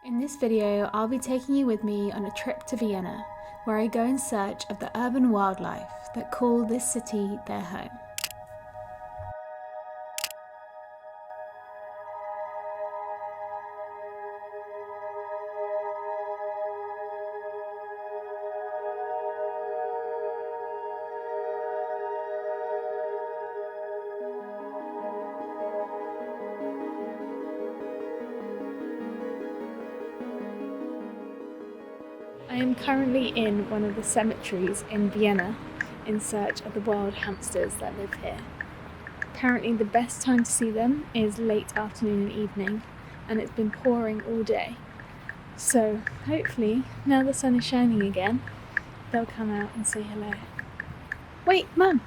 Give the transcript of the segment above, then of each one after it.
In this video, I'll be taking you with me on a trip to Vienna, where I go in search of the urban wildlife that call this city their home. I am currently in one of the cemeteries in Vienna in search of the wild hamsters that live here. Apparently the best time to see them is late afternoon and evening, and it's been pouring all day. So hopefully, now the sun is shining again, they'll come out and say hello. Wait, Mum!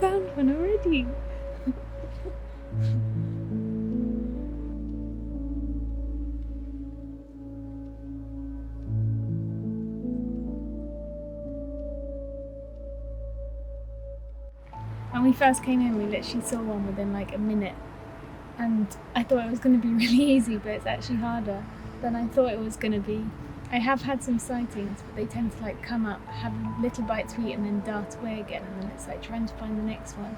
Found one already. When we first came in, we literally saw one within like a minute, and I thought it was going to be really easy, but it's actually harder than I thought it was going to be. I have had some sightings, but they tend to like come up, have a little bite to eat and then dart away again, and then it's like trying to find the next one.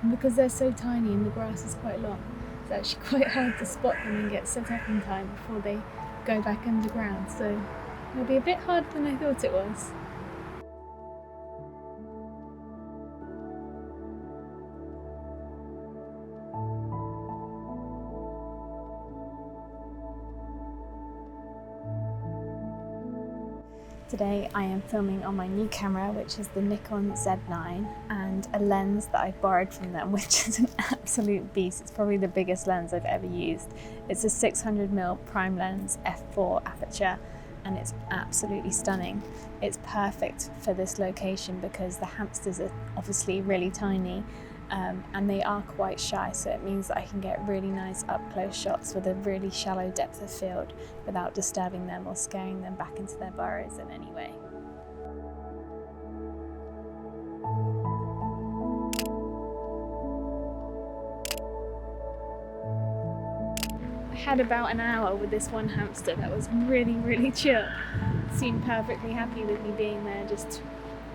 And because they're so tiny and the grass is quite long, it's actually quite hard to spot them and get set up in time before they go back underground. So it'll be a bit harder than I thought it was. Today I am filming on my new camera, which is the Nikon Z9, and a lens that I borrowed from them, which is an absolute beast. It's probably the biggest lens I've ever used. It's a 600mm prime lens f4 aperture, and it's absolutely stunning. It's perfect for this location because the hamsters are obviously really tiny, and they are quite shy, so it means that I can get really nice up-close shots with a really shallow depth of field without disturbing them or scaring them back into their burrows in any way. I had about an hour with this one hamster that was really chill. Seemed perfectly happy with me being there, just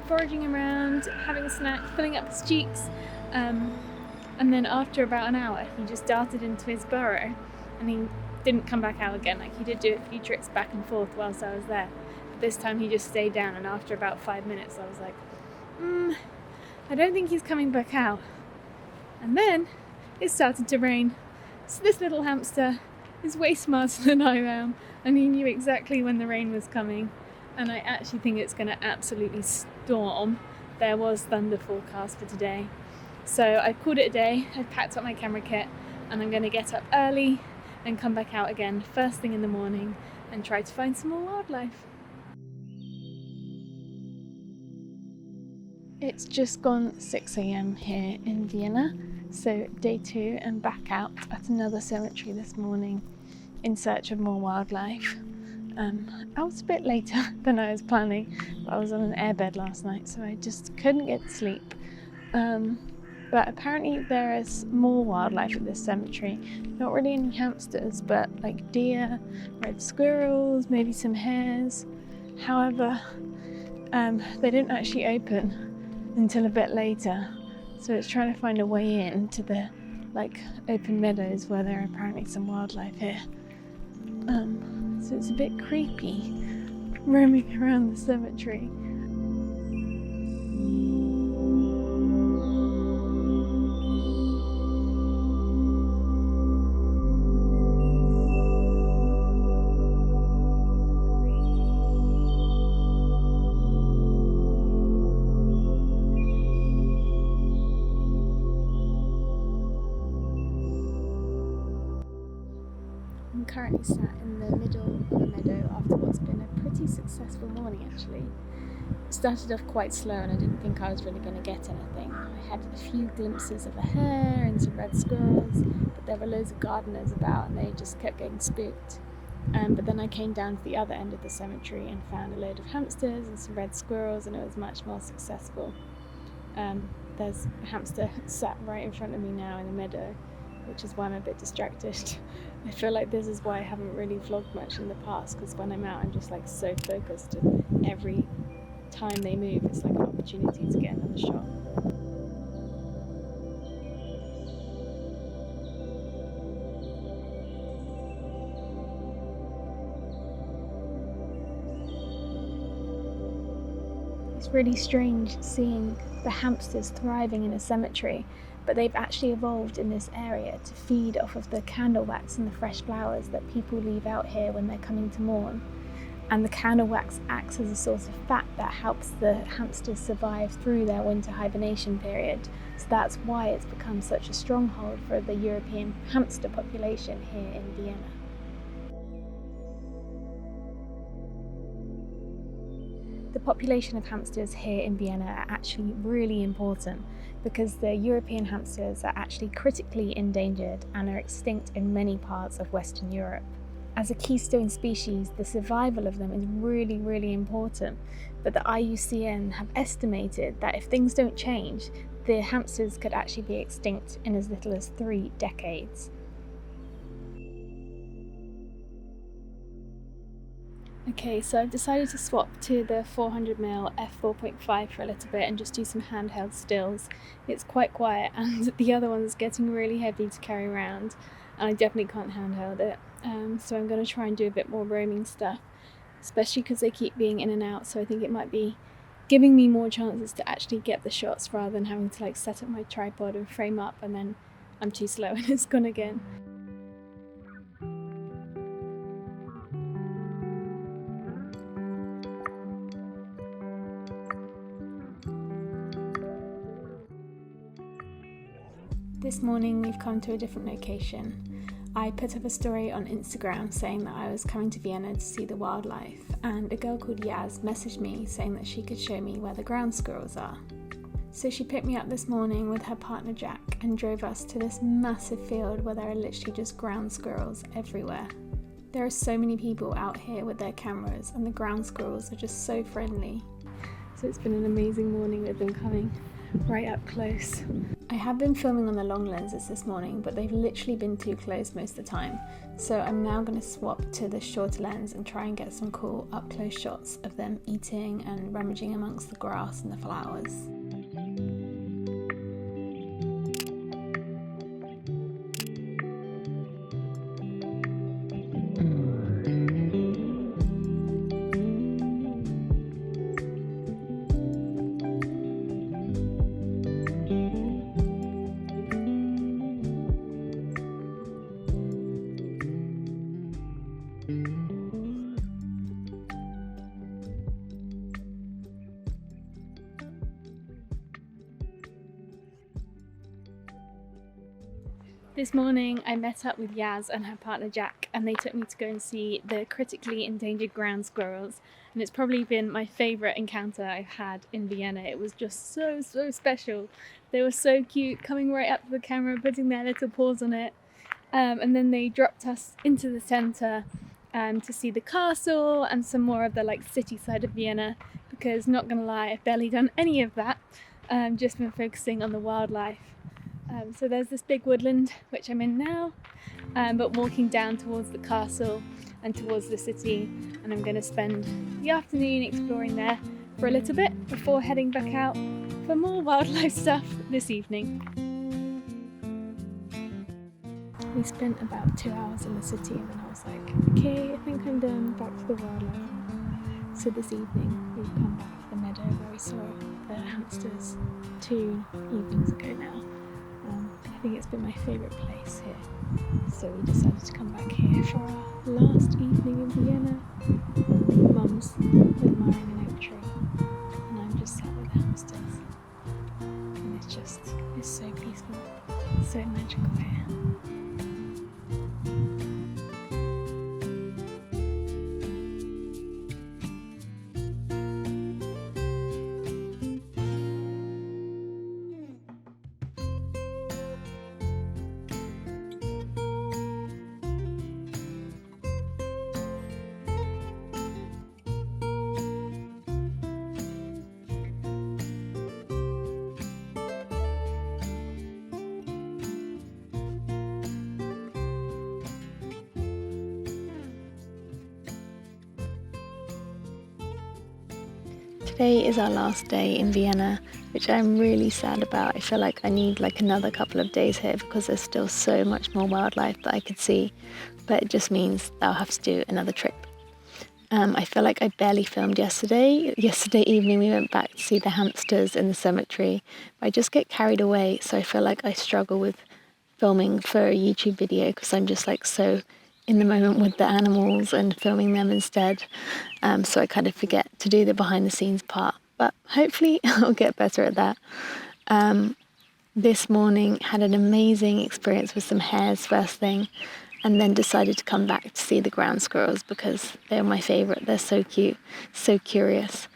foraging around, having a snack, filling up his cheeks. And then after about an hour, he just darted into his burrow and he didn't come back out again. Like, he did do a few trips back and forth whilst I was there. But this time he just stayed down, and after about 5 minutes I was like, I don't think he's coming back out. And then it started to rain. So this little hamster is way smarter than I am, and he knew exactly when the rain was coming. And I actually think it's going to absolutely storm. There was thunder forecast for today. So I called it a day. I've packed up my camera kit, and I'm going to get up early and come back out again first thing in the morning and try to find some more wildlife. It's just gone 6 a.m. here in Vienna, so day 2 and back out at another cemetery this morning in search of more wildlife. I was a bit later than I was planning, but I was on an airbed last night, so I just couldn't get to sleep. But apparently there is more wildlife at this cemetery. Not really any hamsters, but like deer, red squirrels, maybe some hares. However, they didn't actually open until a bit later, so it's trying to find a way in to the like open meadows where there are apparently some wildlife here. So it's a bit creepy roaming around the cemetery. I'm currently sat in the middle of a meadow after what's been a pretty successful morning actually. It started off quite slow and I didn't think I was really going to get anything. I had a few glimpses of a hare and some red squirrels, but there were loads of gardeners about and they just kept getting spooked. But then I came down to the other end of the cemetery and found a load of hamsters and some red squirrels, and it was much more successful. There's a hamster sat right in front of me now in the meadow, which is why I'm a bit distracted. I feel like this is why I haven't really vlogged much in the past, because when I'm out I'm just like so focused, and every time they move it's like an opportunity to get another shot. It's really strange seeing the hamsters thriving in a cemetery, but they've actually evolved in this area to feed off of the candle wax and the fresh flowers that people leave out here when they're coming to mourn. And the candle wax acts as a source of fat that helps the hamsters survive through their winter hibernation period. So that's why it's become such a stronghold for the European hamster population here in Vienna. The population of hamsters here in Vienna are actually really important, because the European hamsters are actually critically endangered and are extinct in many parts of Western Europe. As a keystone species, the survival of them is really, really important, but the IUCN have estimated that if things don't change, the hamsters could actually be extinct in as little as 3 decades. Okay, so I've decided to swap to the 400mm f4.5 for a little bit and just do some handheld stills. It's quite quiet and the other one's getting really heavy to carry around, and I definitely can't handheld it. So I'm going to try and do a bit more roaming stuff, especially because they keep being in and out, so I think it might be giving me more chances to actually get the shots rather than having to like set up my tripod and frame up and then I'm too slow and it's gone again. This morning we've come to a different location. I put up a story on Instagram saying that I was coming to Vienna to see the wildlife, and a girl called Yaz messaged me saying that she could show me where the ground squirrels are. So she picked me up this morning with her partner Jack and drove us to this massive field where there are literally just ground squirrels everywhere. There are so many people out here with their cameras, and the ground squirrels are just so friendly. So it's been an amazing morning with them coming right up close. I have been filming on the long lenses this morning, but they've literally been too close most of the time. So I'm now going to swap to the shorter lens and try and get some cool up close shots of them eating and rummaging amongst the grass and the flowers. This morning I met up with Yaz and her partner Jack, and they took me to go and see the critically endangered ground squirrels, and it's probably been my favourite encounter I've had in Vienna. It was just so special. They were so cute, coming right up to the camera, putting their little paws on it, and then they dropped us into the centre to see the castle and some more of the like city side of Vienna, because not gonna lie, I've barely done any of that, just been focusing on the wildlife. So there's this big woodland, which I'm in now, but walking down towards the castle and towards the city, and I'm going to spend the afternoon exploring there for a little bit before heading back out for more wildlife stuff this evening. We spent about 2 hours in the city and then I was like, okay, I think I'm done, back to the wildlife. So this evening we've come back to the meadow where we saw the hamsters 2 evenings ago now. I think it's been my favourite place here, so we decided to come back here for our last evening in Vienna. Mum's admiring an oak tree and I'm just sat with the hamsters, and it's so peaceful, so magical here. Today is our last day in Vienna, which I'm really sad about. I feel like I need like another couple of days here because there's still so much more wildlife that I could see, but it just means that I'll have to do another trip. I feel like I barely filmed yesterday. Yesterday evening we went back to see the hamsters in the cemetery. I just get carried away, so I feel like I struggle with filming for a YouTube video because I'm just like so in the moment with the animals and filming them instead. So I kind of forget to do the behind the scenes part, but hopefully I'll get better at that. This morning had an amazing experience with some hares first thing, and then decided to come back to see the ground squirrels because they're my favourite. They're so cute, so curious.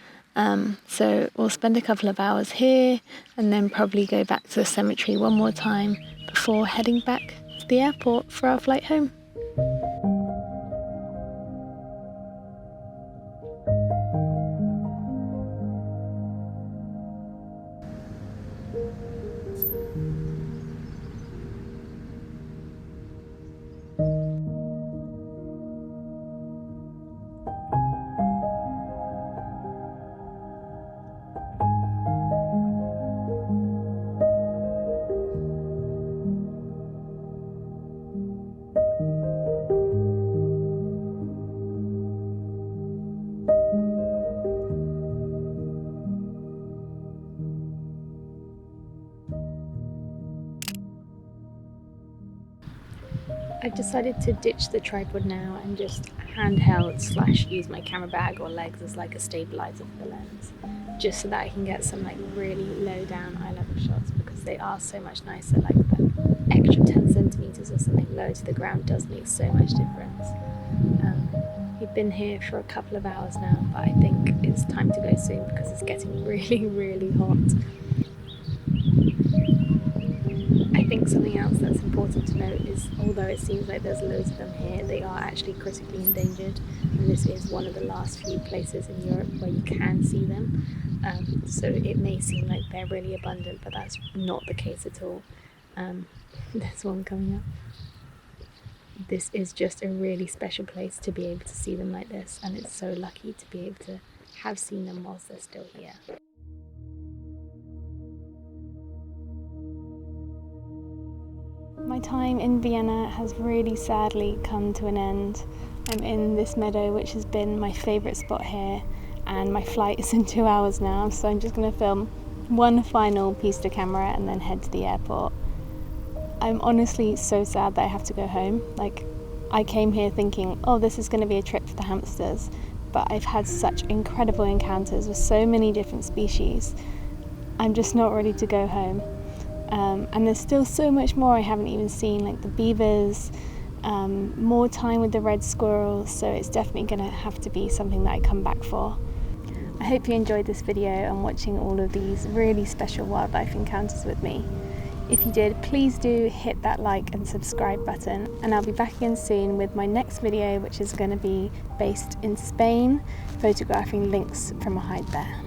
So we'll spend a couple of hours here and then probably go back to the cemetery one more time before heading back to the airport for our flight home. I've decided to ditch the tripod now and just handheld / use my camera bag or legs as like a stabilizer for the lens, just so that I can get some like really low down eye level shots because they are so much nicer. Like that extra 10 centimeters or something lower to the ground does make so much difference. We've been here for a couple of hours now, but I think it's time to go soon because it's getting really, really hot. I think something else that's important to note is, although it seems like there's loads of them here, they are actually critically endangered, and this is one of the last few places in Europe where you can see them. So it may seem like they're really abundant, but that's not the case at all. There's one coming up. This is just a really special place to be able to see them like this, and it's so lucky to be able to have seen them whilst they're still here. My time in Vienna has really sadly come to an end. I'm in this meadow, which has been my favourite spot here, and my flight is in 2 hours now, so I'm just going to film one final piece to camera and then head to the airport. I'm honestly so sad that I have to go home. Like, I came here thinking, oh, this is going to be a trip for the hamsters, but I've had such incredible encounters with so many different species. I'm just not ready to go home. And there's still so much more I haven't even seen, like the beavers, more time with the red squirrels, so it's definitely going to have to be something that I come back for. I hope you enjoyed this video and watching all of these really special wildlife encounters with me. If you did, please do hit that like and subscribe button, and I'll be back again soon with my next video, which is going to be based in Spain, photographing lynx from a hide there.